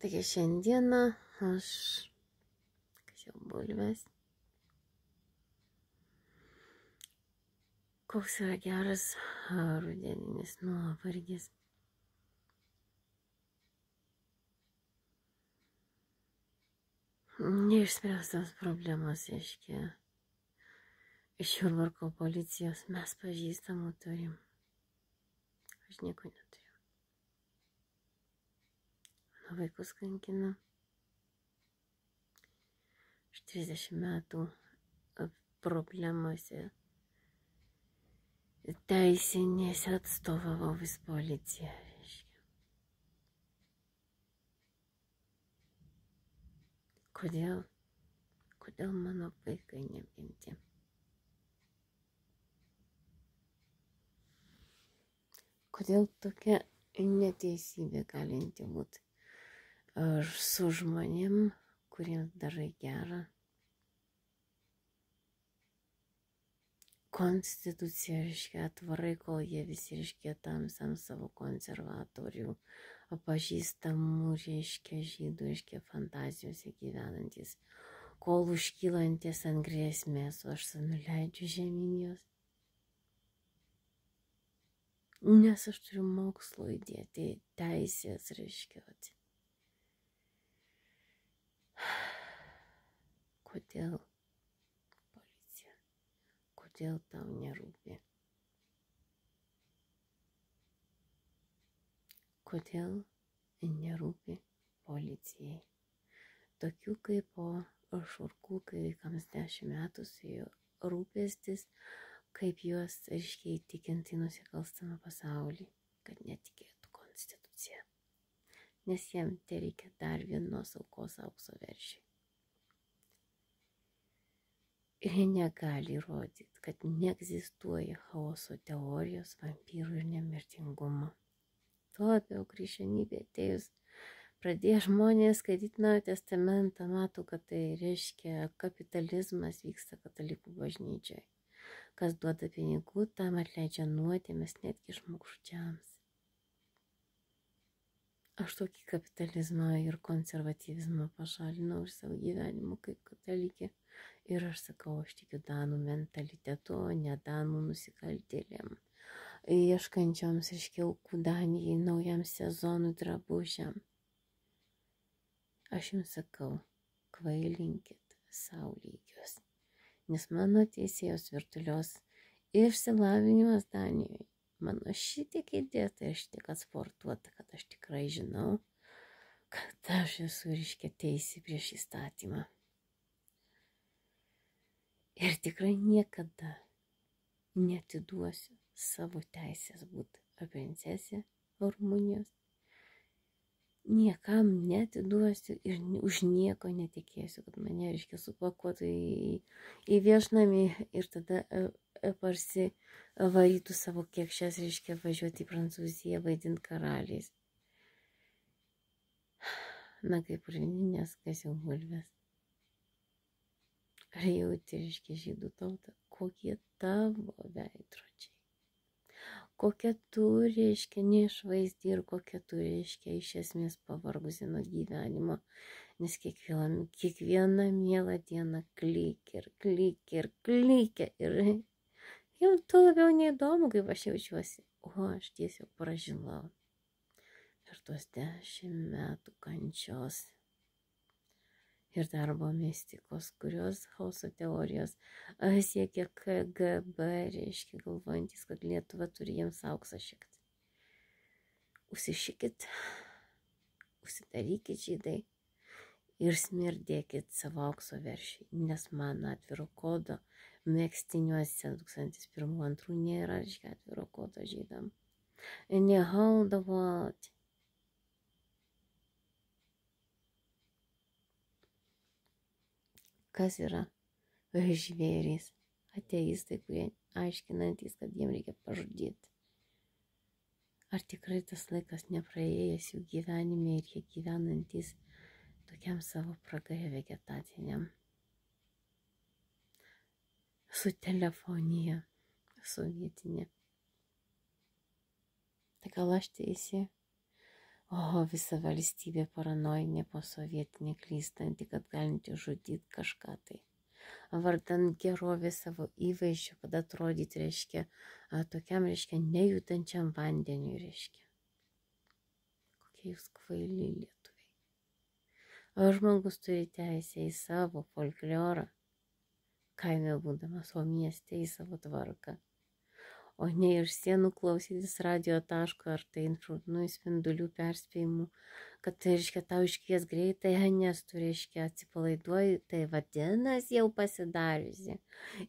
Taigi šiandieną aš kasiau bulves. Koks yra geras rudeninis nuovargis. Neišspręstos problemos, reiškia, iš Jurbarko policijos mes pažįstamų turim. Aš nieko neturiu. Mano vaikus kankinu. Aš 30 metų problemose teisinėse atstovavau vis policiją, reiškia. Kodėl mano vaikai neapginti? Kodėl tokia neteisybė galinti būti su žmonėm, kuriems darai gerą? Konstitucija, reiškia, atvarai, kol jie visi, reiškia, tamsam savo konservatorių, pažįstamų, reiškia, žydų, reiškia, fantazijose gyvenantis, kol užkylantis ant grėsmės, o aš nuleidžiu žemyn jos. Nes aš turiu mokslo įdėti teisės, reiškia. Kodėl? Kodėl tau nerūpi? Kodėl nerūpi policijai? Tokių kaip po Šurkų, kai vaikams 10 metų su jo rūpestis, kaip juos, reiškia, įtikinti nusikalstamą pasaulį, kad netikėtų konstituciją. Nes jiem tai reikia dar vienos aukos aukso veršiai. Ir jie negali įrodyti, kad neegzistuoja chaoso teorijos, vampyrų ir nemirtingumo. Tuo labiau krikščionybė atėjus, pradėjo žmonės skaityti Naują testamentą, mato, kad tai reiškia kapitalizmas vyksta katalikų bažnyčioje. Kas duoda pinigų, tam atleidžia nuodėmes netgi žmogžudžiams. Aš tokį kapitalizmą ir konservatyvizmą pašalinau iš savo gyvenimo kaip katalikė. Ir aš sakau, aš tikiu danų mentalitetu, o ne danų nusikaltėlėm. Ieškančioms, reiškia, aukų Danijai, naujam sezonui drabužiam. Aš jums sakau, kvailinkit sau lygius. Nes mano teisėjos virtulios išsilavinimas Danijoje, mano šitiek įdėta ir šitiek atsportuota, kad aš tikrai žinau, kad aš esu, reiškia, teisė prieš įstatymą. Ir tikrai niekada neatiduosiu savo teisės būti princesė Rumunijos. Niekam neatiduosiu ir už nieko netikėsiu, kad mane, reiškia, supakuotų į viešnamį ir tada parsivarytų savo kėkščias, reiškia, važiuoti į Prancūziją, vaidinti karaliais. Na, kaip purvininės kasiau bulves. Ar jauti, reiškia, žydų tautą, kokie tavo veidrodžiai, kokia tu, reiškia, neišvaizdi ir kokia tu, reiškia, iš esmės pavargusi nuo gyvenimo, nes kiekviena miela diena klykia ir jau to labiau neįdomu, kaip aš jaučiuosi, o aš tiesiog pražilau per tuos 10 metų kančios. Ir darbo mistikos, kurios chaoso teorijos siekia KGB, reiškia, galvojantis, kad Lietuva turi jiems auksą šiekti. Užsišykit, užsidarykit žydai ir smirdėkit savo aukso veršį, nes mano atviro kodo megztiniuose 2001-2002 nėra, reiškia, atviro kodo žydam. Hold the world. Kas yra žvėrys, ateistai, kurie aiškinantys, kad jiems reikia pažudyti. Ar tikrai tas laikas nepraėjęs jų gyvenime ir jie gyvenantys tokiam savo pragare vegetaciniam? Su telefonija sovietinė. Tai gal aš teisė? O visa valstybė paranojinė, posovietinė, klystanti, kad galinti žudyti kažką tai. Vardan gerovės savo įvaizdžio, kad atrodyti, reiškia, tokiam, reiškia, nejudančiam vandeniu, reiškia. Kokie jūs kvaili lietuviai. O žmogus turi teisę į savo folklorą, kaime būdamas, o mieste į savo tvarką. O ne iš sienų klausytis radio taško ar tai infrarūdinių spindulių perspėjimų, kad tai reiškia tau iškvies greitai, nes tu reiškia atsipalaiduoji, tai vadinasi jau pasidariusi.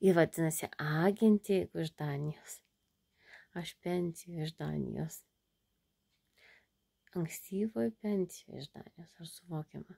Ir vadinasi agentė iš Danijos. Aš pensijų iš Danijos. Ankstyvoji pensija iš Danijos, ar suvokiama?